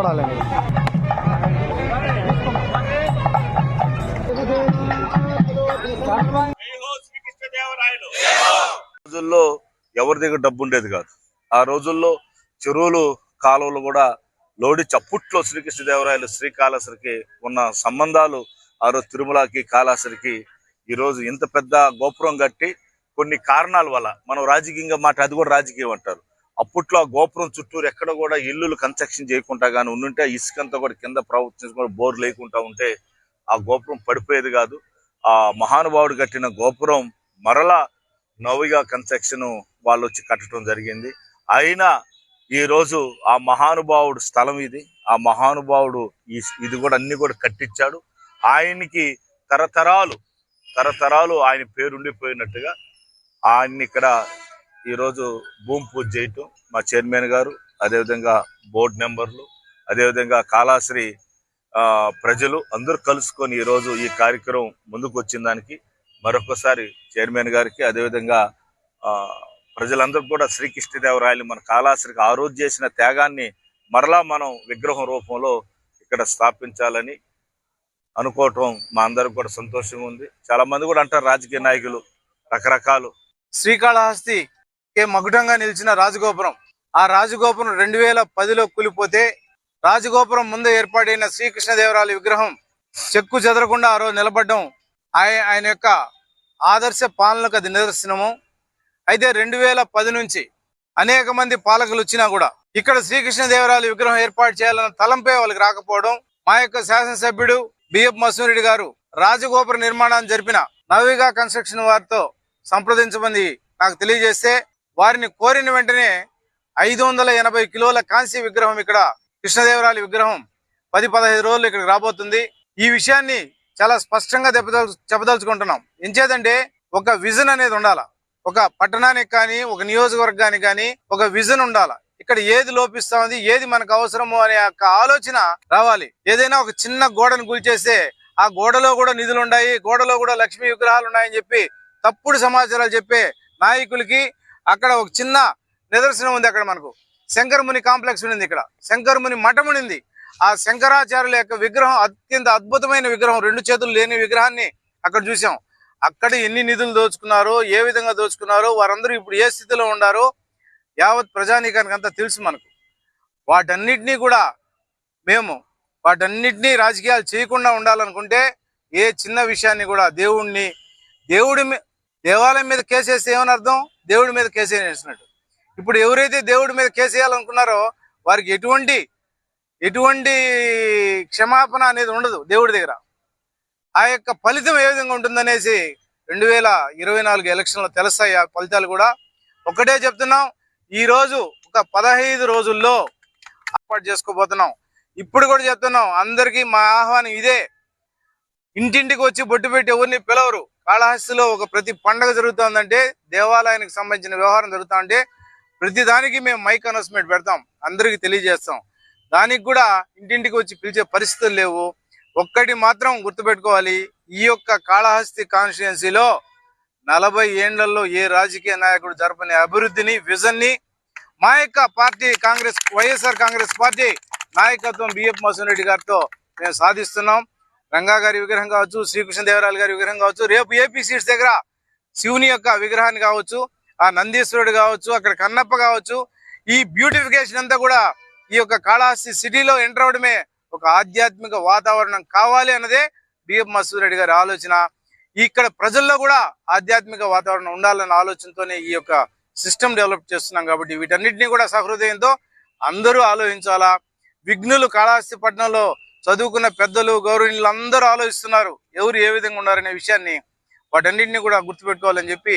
చూడాలని. రోజుల్లో ఎవరి దగ్గర డబ్బు ఉండేది కాదు. ఆ రోజుల్లో చెరువులు కాలువలు కూడా లోడించి అప్పట్లో శ్రీకృష్ణదేవరాయలు శ్రీకాళహస్తికి ఉన్న సంబంధాలు ఆ రోజు తిరుమలకి కాళహస్తికి ఈ రోజు ఇంత పెద్ద గోపురం కట్టి కొన్ని కారణాల వల్ల మనం రాజకీయంగా అది కూడా రాజకీయం అంటారు. అప్పట్లో ఆ గోపురం చుట్టూరు ఎక్కడ కూడా ఇల్లులు కన్స్ట్రక్షన్ చేయకుండా కానీ ఉండుంటే ఇసుకంతా కూడా కింద ప్రవర్తించుకొని బోర్ లేకుండా ఉంటే ఆ గోపురం పడిపోయేది కాదు. ఆ మహానుభావుడు కట్టిన గోపురం మరలా నవ్వుగా కన్స్ట్రక్షన్ వాళ్ళు వచ్చి కట్టడం జరిగింది. అయినా ఈ రోజు ఆ మహానుభావుడు స్థలం ఇది. ఆ మహానుభావుడు ఇది కూడా అన్ని కూడా కట్టించాడు. ఆయనకి తరతరాలు ఆయన పేరుండిపోయినట్టుగా ఆయన్ని ఇక్కడ ఈరోజు భూమి పూజ చేయటం మా చైర్మన్ గారు, అదేవిధంగా బోర్డు మెంబర్లు, అదేవిధంగా కాళహస్తి ప్రజలు అందరూ కలుసుకొని ఈరోజు ఈ కార్యక్రమం ముందుకు వచ్చిన దానికి మరొకసారి చైర్మన్ గారికి, అదేవిధంగా ప్రజలందరూ కూడా శ్రీకృష్ణదేవరాయలు మన కాళహస్తికి ఆ రోజు చేసిన త్యాగాన్ని మరలా మనం విగ్రహం రూపంలో ఇక్కడ స్థాపించాలని అనుకోవటం మా అందరికి కూడా సంతోషంగా ఉంది. చాలా మంది కూడా అంటారు రాజకీయ నాయకులు రకరకాలు. శ్రీకాళహస్తి మకుటంగా నిలిచిన రాజగోపురం, ఆ రాజగోపురం 2010లో కూలిపోతే రాజగోపురం ముందు ఏర్పాటైన శ్రీకృష్ణదేవరాయల విగ్రహం చెక్కు చెదరకుండా ఆ రోజు నిలబడడం ఆయన యొక్క ఆదర్శ పాలనకు అది నిదర్శనము. అయితే 2010 నుంచి అనేక మంది పాలకులు వచ్చినా కూడా ఇక్కడ శ్రీకృష్ణదేవరాయల విగ్రహం ఏర్పాటు చేయాలన్న తలంపే వాళ్ళకి రాకపోవడం, మా యొక్క శాసనసభ్యుడు బిఎఫ్ మసూరెడ్డి గారు రాజగోపుర నిర్మాణాన్ని జరిపిన నవీగా కన్స్ట్రక్షన్ వారితో సంప్రదించమని నాకు తెలియజేస్తే వారిని కోరిన వెంటనే 580 కిలోల కాంస్య విగ్రహం ఇక్కడ కృష్ణదేవరాయల విగ్రహం 10-15 రోజులు ఇక్కడికి రాబోతుంది. ఈ విషయాన్ని చాలా స్పష్టంగా చెప్పదలుచుకుంటున్నాం. ఎంచేదంటే ఒక విజన్ అనేది ఉండాల. ఒక పట్టణానికి కానీ ఒక నియోజకవర్గానికి కానీ ఒక విజన్ ఉండాల. ఇక్కడ ఏది లోపిస్తా ఉంది, ఏది మనకు అవసరము అనే యొక్క ఆలోచన రావాలి. ఏదైనా ఒక చిన్న గోడను కూల్చేస్తే ఆ గోడలో కూడా నిధులు ఉన్నాయి, గోడలో కూడా లక్ష్మీ విగ్రహాలు ఉన్నాయని చెప్పి తప్పుడు సమాచారాలు చెప్పే నాయకులకి అక్కడ ఒక చిన్న నిదర్శనం ఉంది. అక్కడ మనకు శంకరముని కాంప్లెక్స్ ఉంది, ఇక్కడ శంకరముని మఠం ఉంది. ఆ శంకరాచార్యుల యొక్క విగ్రహం అత్యంత అద్భుతమైన విగ్రహం, 2 చేతులు లేని విగ్రహాన్ని అక్కడ చూసాం. అక్కడ ఎన్ని నిధులు దోచుకున్నారో, ఏ విధంగా దోచుకున్నారో, వారందరూ ఇప్పుడు ఏ స్థితిలో ఉన్నారో యావత్ ప్రజానీకానికి అంతా తెలుసు మనకు. వాటన్నిటినీ కూడా వాటన్నిటినీ రాజకీయాలు చేయకుండా ఉండాలనుకుంటే ఏ చిన్న విషయాన్ని కూడా దేవాలయం మీద కేసేస్తే ఏమని అర్థం? దేవుడి మీద కేసేసినట్టు. ఇప్పుడు ఎవరైతే దేవుడి మీద కేసేయాలనుకున్నారో వారికి ఎటువంటి క్షమాపణ అనేది ఉండదు దేవుడి దగ్గర. ఆ యొక్క ఫలితం ఏ విధంగా ఉంటుందనేసి 2024 ఎలక్షన్లో తెలుస్తాయి ఆ ఫలితాలు కూడా. ఒకటే చెప్తున్నాం, ఈ రోజు ఒక 15 రోజుల్లో ఏర్పాటు చేసుకోబోతున్నాం. ఇప్పుడు కూడా చెప్తున్నాం అందరికీ మా ఆహ్వానం ఇదే. ఇంటింటికి వచ్చి బొట్టు పెట్టి ఎవరిని పిలవరు. కాళహస్తిలో ఒక ప్రతి పండగ జరుగుతుందంటే, దేవాలయానికి సంబంధించిన వ్యవహారం జరుగుతుందంటే ప్రతి దానికి మేము మైక్ అనౌన్స్మెంట్ పెడతాం, అందరికి తెలియజేస్తాం. దానికి కూడా ఇంటింటికి వచ్చి పిలిచే పరిస్థితులు లేవు. ఒక్కటి మాత్రం గుర్తుపెట్టుకోవాలి, ఈ యొక్క కాళహస్తి కాన్స్టిట్యుయెన్సీలో 40 ఏళ్లలో ఏ రాజకీయ నాయకుడు జరపని అభివృద్ధిని, విజన్ ని మా యొక్క పార్టీ వైఎస్ఆర్ కాంగ్రెస్ పార్టీ నాయకత్వం బిఎఫ్ మసూరెడ్డి గారితో మేము సాధిస్తున్నాం. రంగా గారి విగ్రహం కావచ్చు, శ్రీకృష్ణదేవరాయల గారి విగ్రహం కావచ్చు, రేపు ఏపీ సీట్స్ దగ్గర శివుని యొక్క విగ్రహాన్ని కావచ్చు, ఆ నందీశ్వరుడు కావచ్చు, అక్కడ కన్నప్ప కావచ్చు, ఈ బ్యూటిఫికేషన్ అంతా కూడా ఈ యొక్క కాళహస్తి సిటీలో ఎంటర్ అవడమే ఒక ఆధ్యాత్మిక వాతావరణం కావాలి అన్నదే బిఎఫ్ మసూరెడ్డి గారి ఆలోచన. ఇక్కడ ప్రజల్లో కూడా ఆధ్యాత్మిక వాతావరణం ఉండాలన్న ఆలోచనతోనే ఈ యొక్క సిస్టమ్ డెవలప్ చేస్తున్నాం. కాబట్టి వీటన్నిటినీ కూడా సహృదయంతో అందరూ ఆలోచించాలా. విఘ్నులు కాళహస్తి పట్టణంలో చదువుకున్న పెద్దలు, గౌరవనీయులు అందరూ ఆలోచిస్తున్నారు ఎవరు ఏ విధంగా ఉన్నారనే విషయాన్ని. వాటన్నిటిని కూడా గుర్తుపెట్టుకోవాలని చెప్పి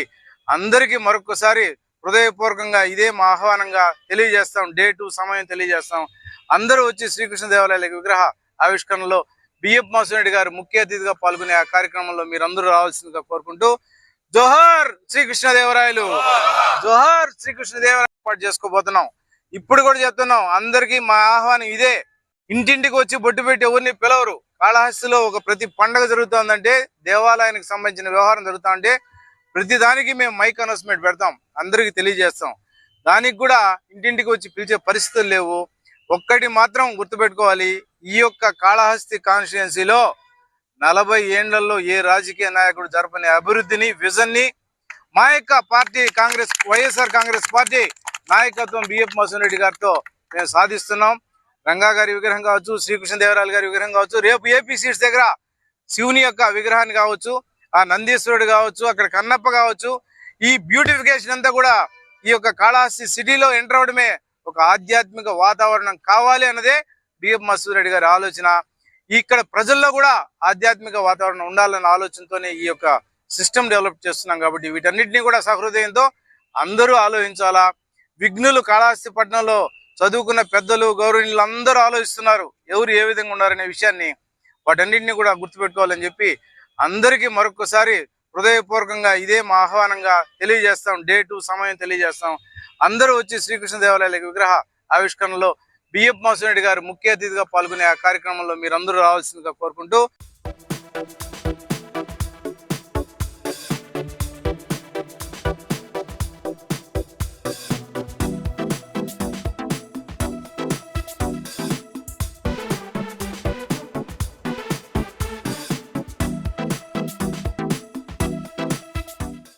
అందరికీ మరొకసారి హృదయపూర్వకంగా ఇదే మా ఆహ్వానంగా తెలియజేస్తాం. డేటు సమయం తెలియజేస్తాం. అందరూ వచ్చి శ్రీకృష్ణదేవరాయల విగ్రహ ఆవిష్కరణలో బిఎఫ్ మసూరెడ్డి గారు ముఖ్య అతిథిగా పాల్గొనే ఆ కార్యక్రమంలో మీరందరూ రావాల్సిందిగా కోరుకుంటూ, జోహార్ శ్రీకృష్ణదేవరాయలు, జోహార్ శ్రీకృష్ణదేవరాయలు ఏర్పాటు చేసుకోబోతున్నాం. ఇప్పుడు కూడా చెప్తున్నాం అందరికీ మా ఆహ్వానం ఇదే. ఇంటింటికి వచ్చి బొట్టు పెట్టి ఎవరిని పిలవరు. కాళహస్తిలో ఒక ప్రతి పండగ జరుగుతుందంటే, దేవాలయానికి సంబంధించిన వ్యవహారం జరుగుతుందంటే ప్రతి దానికి మేము మైక్ అనౌన్స్మెంట్ పెడతాం, అందరికి తెలియజేస్తాం. దానికి కూడా ఇంటింటికి వచ్చి పిలిచే పరిస్థితులు లేవు. ఒక్కటి మాత్రం గుర్తుపెట్టుకోవాలి, ఈ యొక్క కాళహస్తి కాన్స్టిట్యుయెన్సీలో 40 ఏండ్లలో ఏ రాజకీయ నాయకుడు జరపని అభివృద్ధిని, విజన్ ని మా యొక్క పార్టీ వైఎస్ఆర్ కాంగ్రెస్ పార్టీ నాయకత్వం బిఎఫ్ మసూన్ రెడ్డి గారితో మేము సాధిస్తున్నాం. రంగా గారి విగ్రహం కావచ్చు, శ్రీకృష్ణదేవరాయలు గారి విగ్రహం కావచ్చు, రేపు ఏపీ సీట్స్ దగ్గర శివుని యొక్క విగ్రహాన్ని కావచ్చు, ఆ నందీశ్వరుడు కావచ్చు, అక్కడ కన్నప్ప కావచ్చు, ఈ బ్యూటిఫికేషన్ అంతా కూడా ఈ యొక్క కాళహస్తి సిటీలో ఎంటర్ అవడమే ఒక ఆధ్యాత్మిక వాతావరణం కావాలి అన్నదే బిఎఫ్ మసూన్ రెడ్డి గారి ఆలోచన. ఇక్కడ ప్రజల్లో కూడా ఆధ్యాత్మిక వాతావరణం ఉండాలన్న ఆలోచనతోనే ఈ యొక్క సిస్టమ్ డెవలప్ చేస్తున్నాం. కాబట్టి వీటన్నిటిని కూడా సహృదయంతో అందరూ ఆలోచించాలా. విఘ్నులు కాళహస్తి పట్టణంలో చదువుకున్న పెద్దలు, గౌరవనీయులు అందరూ ఆలోచిస్తున్నారు ఎవరు ఏ విధంగా ఉన్నారనే విషయాన్ని. వాటన్నిటిని కూడా గుర్తుపెట్టుకోవాలని చెప్పి అందరికీ మరొకసారి హృదయపూర్వకంగా ఇదే మా ఆహ్వానంగా తెలియజేస్తాం. డేటు సమయం తెలియజేస్తాం. అందరూ వచ్చి శ్రీకృష్ణ దేవాలయాల విగ్రహ ఆవిష్కరణలో బిఎఫ్ మసూన్ రెడ్డి గారు ముఖ్య అతిథిగా పాల్గొనే ఆ కార్యక్రమంలో మీరందరూ రావాల్సిందిగా కోరుకుంటూ